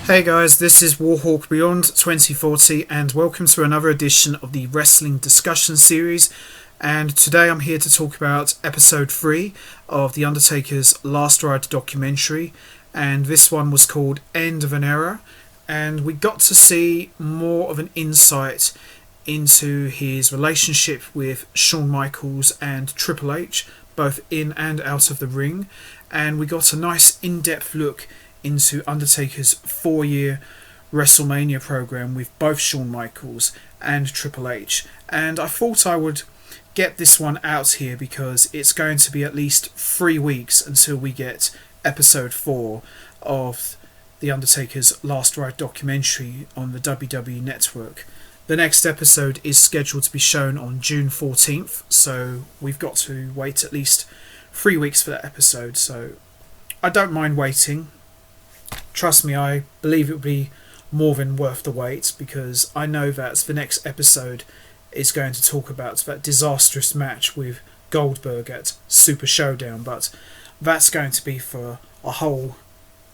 Hey guys, this is Warhawk Beyond 2040 and welcome to another edition of the Wrestling Discussion Series. And today I'm here to talk about episode 3 of the Undertaker's Last Ride documentary, and this one was called End of an Era, and we got to see more of an insight into his relationship with Shawn Michaels and Triple H, both in and out of the ring, and we got a nice in-depth look into Undertaker's 4-year WrestleMania program with both Shawn Michaels and Triple H. And I thought I would get this one out here because it's going to be at least 3 weeks until we get episode 4 of the Undertaker's Last Ride documentary on the WWE Network. The next episode is scheduled to be shown on June 14th, so we've got to wait at least 3 weeks for that episode. So I don't mind waiting. Trust me, I believe it will be more than worth the wait, because I know that the next episode is going to talk about that disastrous match with Goldberg at Super Showdown, but that's going to be for a whole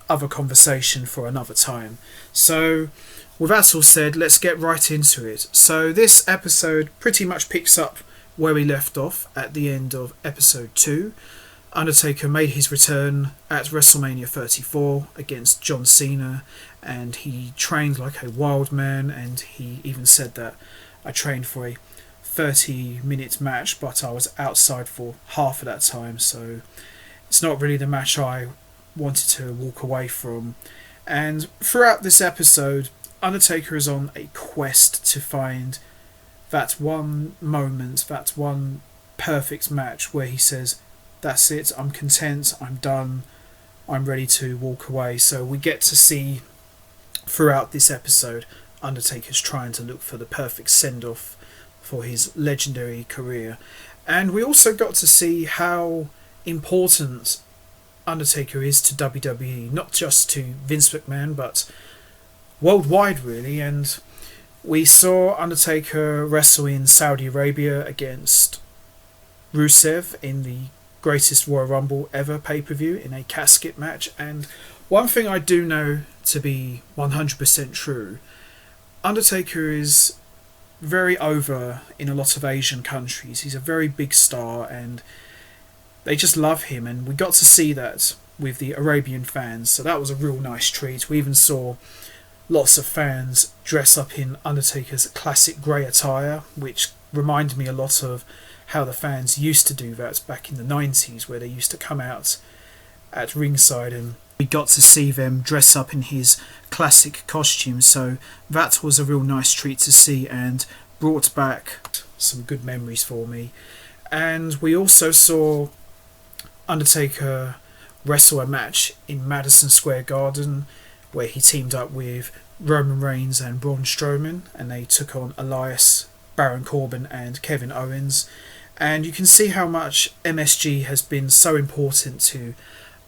other conversation for another time. So with that all said, let's get right into it. So this episode pretty much picks up where we left off at the end of episode 2. Undertaker made his return at WrestleMania 34 against John Cena, and he trained like a wild man, and he even said that I trained for a 30-minute match, but I was outside for half of that time, so it's not really the match I wanted to walk away from. And throughout this episode, Undertaker is on a quest to find that one moment, that one perfect match where he says, "That's it, I'm content, I'm done, I'm ready to walk away." So we get to see throughout this episode Undertaker's trying to look for the perfect send-off for his legendary career. And we also got to see how important Undertaker is to WWE, not just to Vince McMahon, but worldwide really. And we saw Undertaker wrestle in Saudi Arabia against Rusev in the greatest Royal Rumble ever pay-per-view in a casket match. And one thing I do know to be 100% true, Undertaker is very over in a lot of Asian countries. He's a very big star and they just love him, and we got to see that with the Arabian fans, so that was a real nice treat. We even saw lots of fans dress up in Undertaker's classic grey attire, which reminded me a lot of how the fans used to do that back in the 90s, where they used to come out at ringside and we got to see them dress up in his classic costume. So that was a real nice treat to see and brought back some good memories for me. And we also saw Undertaker wrestle a match in Madison Square Garden where he teamed up with Roman Reigns and Braun Strowman, and they took on Elias, Baron Corbin and Kevin Owens. And you can see how much MSG has been so important to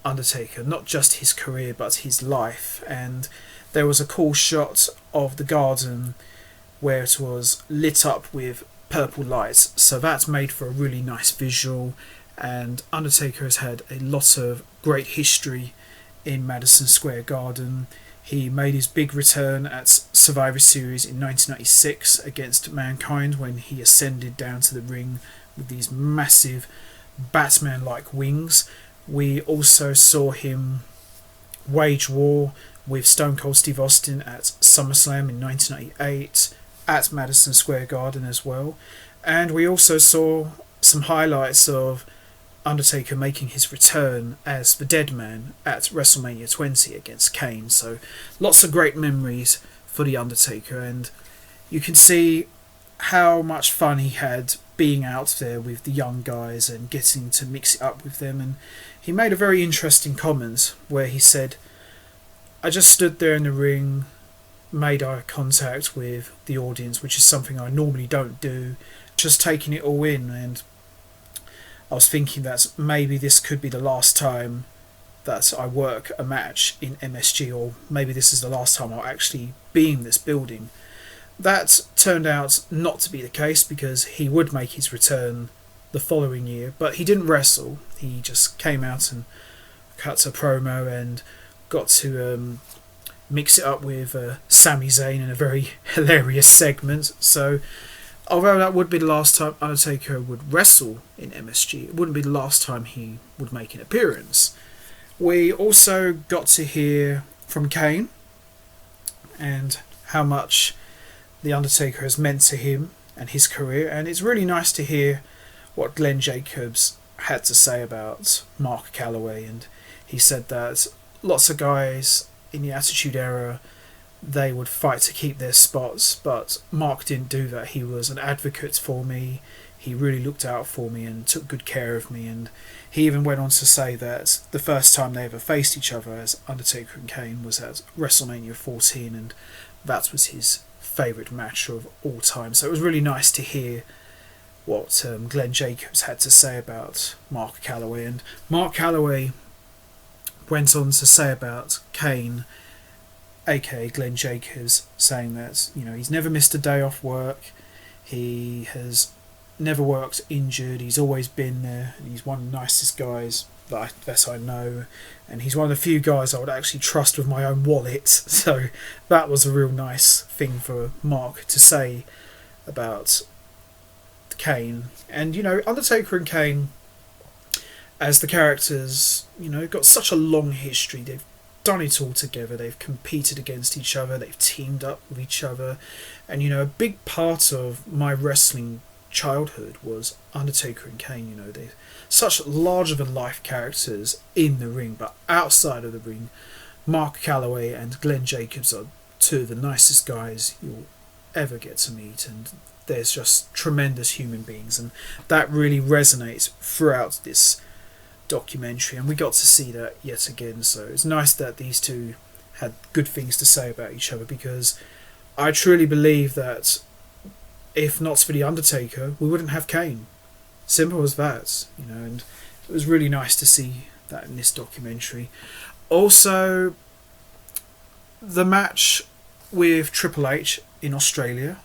Undertaker, not just his career but his life. And there was a cool shot of the garden where it was lit up with purple lights, so that made for a really nice visual. And Undertaker has had a lot of great history in Madison Square Garden. He made his big return at Survivor Series in 1996 against Mankind when he ascended down to the ring with these massive Batman-like wings. We also saw him wage war with Stone Cold Steve Austin at SummerSlam in 1998 at Madison Square Garden as well. And we also saw some highlights of Undertaker making his return as the Dead Man at WrestleMania 20 against Kane. So lots of great memories for the Undertaker, and you can see how much fun he had being out there with the young guys and getting to mix it up with them. And he made a very interesting comment where he said, "I just stood there in the ring, made eye contact with the audience, which is something I normally don't do, just taking it all in, and I was thinking that maybe this could be the last time that I work a match in MSG, or maybe this is the last time I'll actually be in this building." That turned out not to be the case, because he would make his return the following year, but he didn't wrestle. He just came out and cut a promo and got to mix it up with Sami Zayn in a very hilarious segment. So, although that would be the last time Undertaker would wrestle in MSG, it wouldn't be the last time he would make an appearance. We also got to hear from Kane and how much The Undertaker has meant to him and his career, and it's really nice to hear what Glenn Jacobs had to say about Mark Calloway. And he said that lots of guys in the Attitude Era, they would fight to keep their spots, but Mark didn't do that. He was an advocate for me. He really looked out for me and took good care of me. And he even went on to say that the first time they ever faced each other as Undertaker and Kane was at WrestleMania 14, and that was his favourite match of all time. So it was really nice to hear what Glenn Jacobs had to say about Mark Calloway. And Mark Calloway went on to say about Kane, aka Glenn Jacobs, saying that, you know, he's never missed a day off work, he has never worked injured, he's always been there, and he's one of the nicest guys that I know, and he's one of the few guys I would actually trust with my own wallet. So that was a real nice thing for Mark to say about Kane. And, you know, Undertaker and Kane as the characters, you know, got such a long history. They've done it all together, they've competed against each other, they've teamed up with each other. And, you know, a big part of my wrestling childhood was Undertaker and Kane. You know, they're such larger than life characters in the ring, but outside of the ring, Mark Calloway and Glenn Jacobs are two of the nicest guys you'll ever get to meet, and there's just tremendous human beings, and that really resonates throughout this documentary, and we got to see that yet again. So it's nice that these two had good things to say about each other, because I truly believe that if not for the Undertaker, we wouldn't have Kane. Simple as that, you know. And it was really nice to see that in this documentary. Also, the match with Triple H in Australia,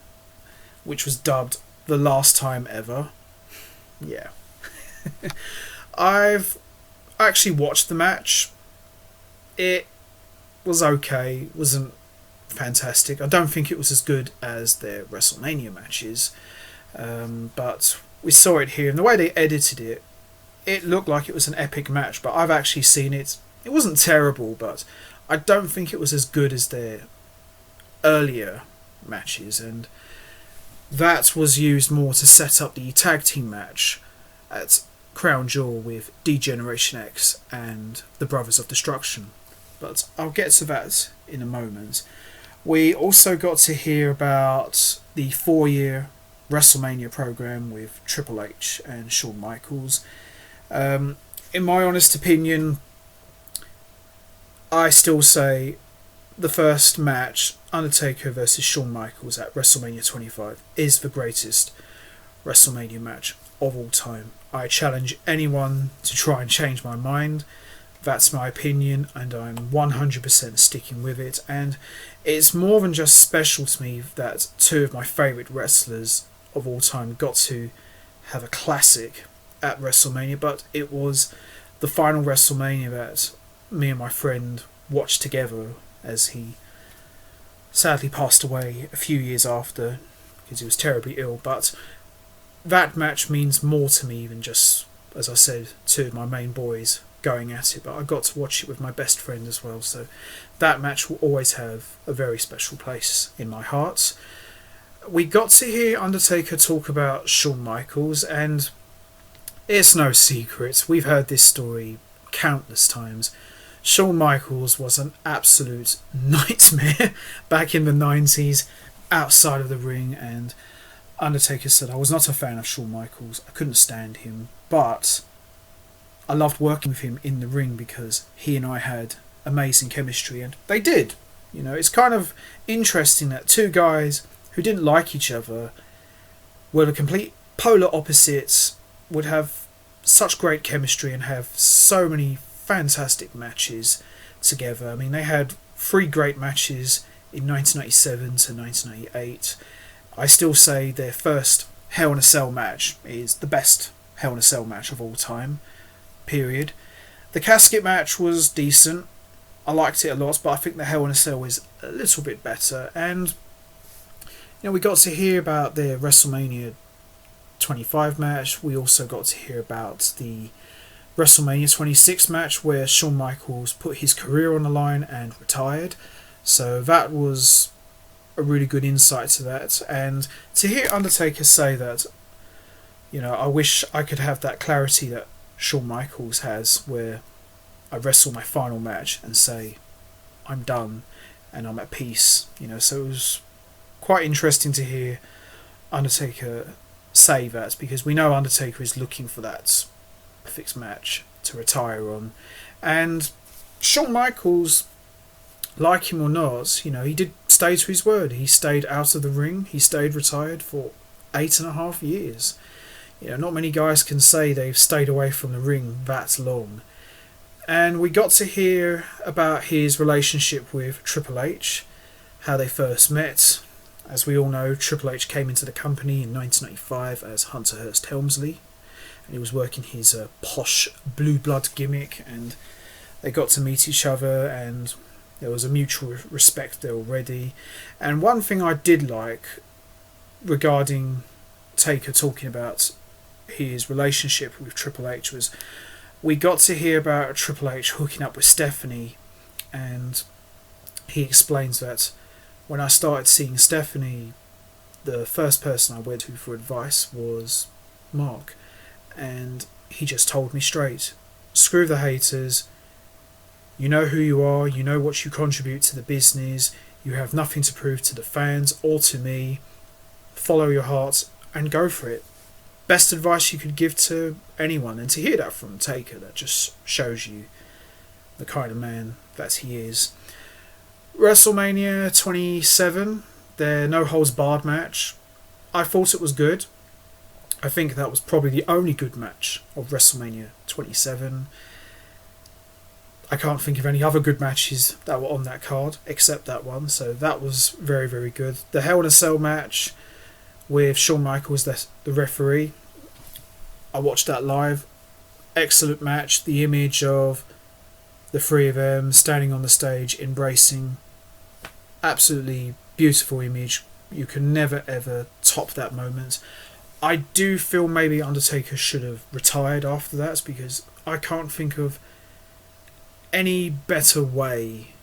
which was dubbed The Last Time Ever. Yeah. I've actually watched the match. It was okay. It wasn't fantastic. I don't think it was as good as their WrestleMania matches. But we saw it here, and the way they edited it, it looked like it was an epic match, but I've actually seen it. It wasn't terrible, but I don't think it was as good as their earlier matches, and that was used more to set up the tag team match at Crown Jewel with D-Generation X and the Brothers of Destruction. But I'll get to that in a moment. We also got to hear about the 4-year WrestleMania program with Triple H and Shawn Michaels. In my honest opinion, I still say the first match, Undertaker versus Shawn Michaels at WrestleMania 25, is the greatest WrestleMania match of all time. I challenge anyone to try and change my mind. That's my opinion, and I'm 100% sticking with it. And it's more than just special to me that two of my favourite wrestlers of all time got to have a classic at WrestleMania, but it was the final WrestleMania that me and my friend watched together, as he sadly passed away a few years after because he was terribly ill. But that match means more to me than just, as I said, two of my main boys going at it, but I got to watch it with my best friend as well, so that match will always have a very special place in my heart. We got to hear Undertaker talk about Shawn Michaels, and it's no secret, we've heard this story countless times. Shawn Michaels was an absolute nightmare back in the 90s outside of the ring, and Undertaker said, I was not a fan of Shawn Michaels, I couldn't stand him, but I loved working with him in the ring because he and I had amazing chemistry, and they did. You know, it's kind of interesting that two guys who didn't like each other, were the complete polar opposites, would have such great chemistry and have so many fantastic matches together. I mean, they had 3 great matches in 1997 to 1998. I still say their first Hell in a Cell match is the best Hell in a Cell match of all time, period. The casket match was decent. I liked it a lot, but I think the Hell in a Cell is a little bit better. And we got to hear about the WrestleMania 25 match. We also got to hear about the WrestleMania 26 match where Shawn Michaels put his career on the line and retired. So that was a really good insight to that. And to hear Undertaker say that, I wish I could have that clarity that Shawn Michaels has, where I wrestle my final match and say, I'm done and I'm at peace. So it was quite interesting to hear Undertaker say that, because we know Undertaker is looking for that perfect match to retire on. And Shawn Michaels, like him or not, he did stay to his word. He stayed out of the ring. He stayed retired for 8.5 years. Not many guys can say they've stayed away from the ring that long. And we got to hear about his relationship with Triple H, how they first met. As we all know, Triple H came into the company in 1985 as Hunter Hearst Helmsley, and he was working his posh blue blood gimmick, and they got to meet each other, and there was a mutual respect there already. And one thing I did like regarding Taker talking about his relationship with Triple H was we got to hear about Triple H hooking up with Stephanie, and he explains that when I started seeing Stephanie, the first person I went to for advice was Mark, and he just told me straight, screw the haters, you know who you are, you know what you contribute to the business, you have nothing to prove to the fans or to me, follow your heart and go for it. Best advice you could give to anyone, and to hear that from Taker, that just shows you the kind of man that he is. WrestleMania 27, their no holds barred match, I thought it was good. I think that was probably the only good match of WrestleMania 27. I can't think of any other good matches that were on that card except that one, so that was very, very good. The Hell in a Cell match with Shawn Michaels, the referee, I watched that live. Excellent match. The image of the three of them standing on the stage, embracing, absolutely beautiful image. You can never ever top that moment. I do feel maybe Undertaker should have retired after that, because I can't think of any better way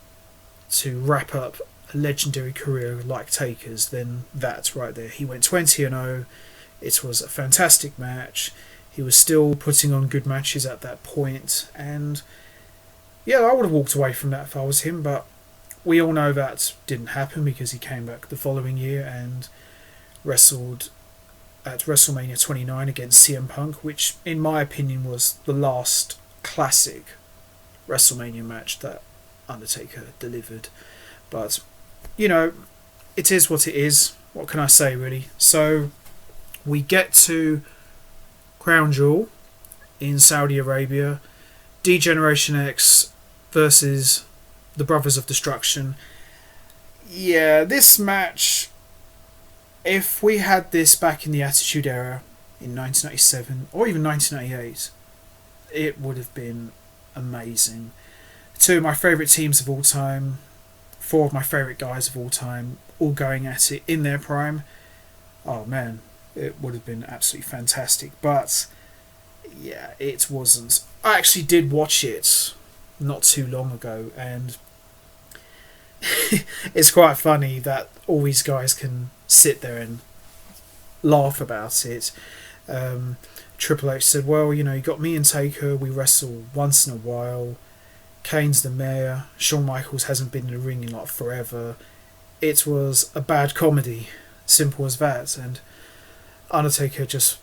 to wrap up a legendary career like Taker's than that right there. He went 20-0. It was a fantastic match. He was still putting on good matches at that point, and yeah, I would have walked away from that if I was him, but we all know that didn't happen, because he came back the following year and wrestled at WrestleMania 29 against CM Punk, which in my opinion was the last classic WrestleMania match that Undertaker delivered. But it is what it is. What can I say, really? So we get to Crown Jewel in Saudi Arabia. D-Generation X versus the Brothers of Destruction. Yeah, this match, if we had this back in the Attitude Era in 1997 or even 1998, it would have been amazing. Two of my favourite teams of all time, four of my favourite guys of all time, all going at it in their prime. Oh man, it would have been absolutely fantastic. But yeah, it wasn't. I actually did watch it not too long ago, and it's quite funny that all these guys can sit there and laugh about it. Triple H said, well, you got me and Taker, we wrestle once in a while. Kane's the mayor. Shawn Michaels hasn't been in the ring in like forever. It was a bad comedy. Simple as that. And Undertaker just,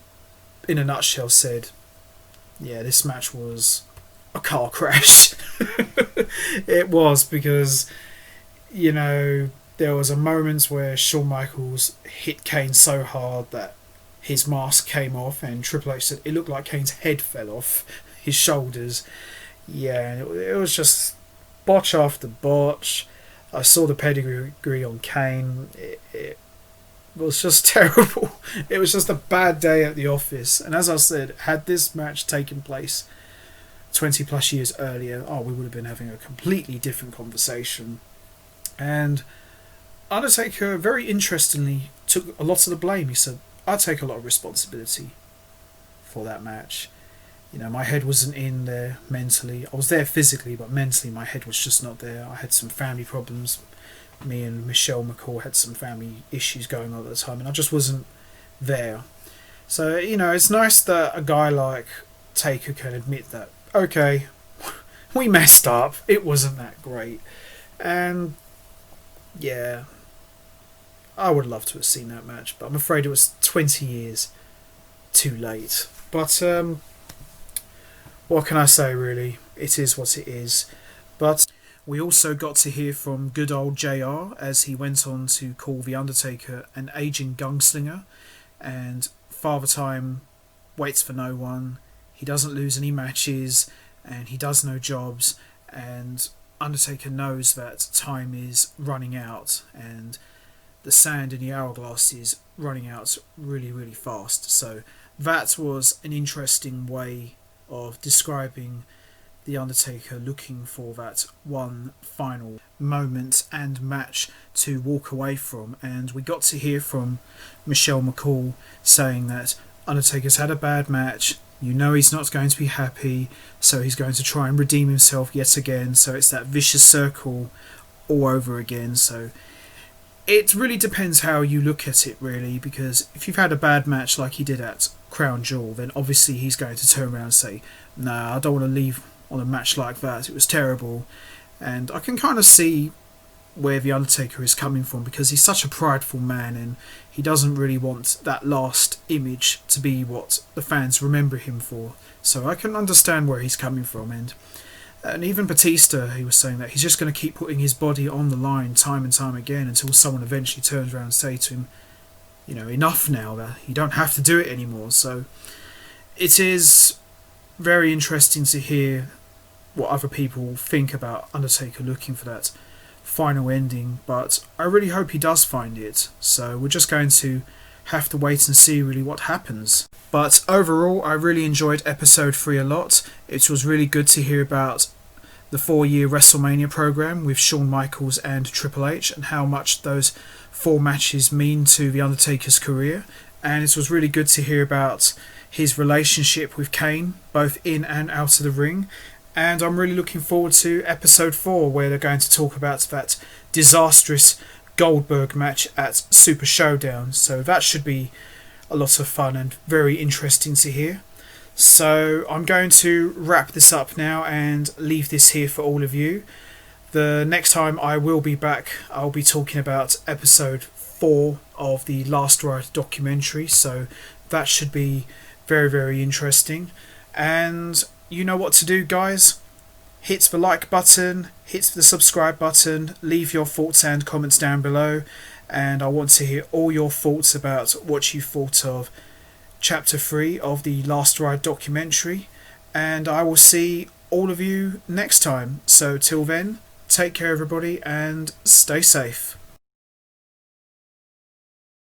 in a nutshell, said, yeah, this match was a car crash. It was, because, there was a moment where Shawn Michaels hit Kane so hard that his mask came off, and Triple H said it looked like Kane's head fell off his shoulders. Yeah, it was just botch after botch. I saw the pedigree on Kane. It was just terrible. It was just a bad day at the office. And as I said, had this match taken place 20 plus years earlier, we would have been having a completely different conversation. And Undertaker, very interestingly, took a lot of the blame. He said, I take a lot of responsibility for that match. My head wasn't in there mentally. I was there physically, but mentally my head was just not there. I had some family problems. Me and Michelle McCall had some family issues going on at the time, and I just wasn't there. So, it's nice that a guy like Taker can admit that, okay, we messed up. It wasn't that great. And, yeah, I would love to have seen that match, but I'm afraid it was 20 years too late. But, what can I say, really? It is what it is. But we also got to hear from good old JR as he went on to call The Undertaker an aging gunslinger, and Father Time waits for no one. He doesn't lose any matches, and he does no jobs, and Undertaker knows that time is running out, and the sand in the hourglass is running out really, really fast. So that was an interesting way of describing The Undertaker looking for that one final moment and match to walk away from. And we got to hear from Michelle McCall saying that Undertaker's had a bad match, he's not going to be happy, so he's going to try and redeem himself yet again. So it's that vicious circle all over again. So it really depends how you look at it, really, because if you've had a bad match like he did at Crown Jewel, then obviously he's going to turn around and say, nah, I don't want to leave on a match like that, it was terrible. And I can kind of see where The Undertaker is coming from, because he's such a prideful man and he doesn't really want that last image to be what the fans remember him for. So I can understand where he's coming from. And even Batista, he was saying that he's just going to keep putting his body on the line time and time again until someone eventually turns around and say to him, enough now, that you don't have to do it anymore. So it is very interesting to hear what other people think about Undertaker looking for that final ending, but I really hope he does find it. So we're just going to have to wait and see really what happens. But overall, I really enjoyed episode 3 a lot. It was really good to hear about the 4-year WrestleMania program with Shawn Michaels and Triple H, and how much those 4 matches mean to The Undertaker's career. And it was really good to hear about his relationship with Kane, both in and out of the ring. And I'm really looking forward to episode 4, where they're going to talk about that disastrous Goldberg match at Super Showdown. So that should be a lot of fun and very interesting to hear. So I'm going to wrap this up now and leave this here for all of you. The next time I will be back, I'll be talking about episode 4 of the Last Ride documentary. So that should be very, very interesting. And you know what to do, guys. Hit the like button, hit the subscribe button, leave your thoughts and comments down below, and I want to hear all your thoughts about what you thought of Chapter 3 of the Last Ride documentary, and I will see all of you next time. So till then, take care everybody and stay safe.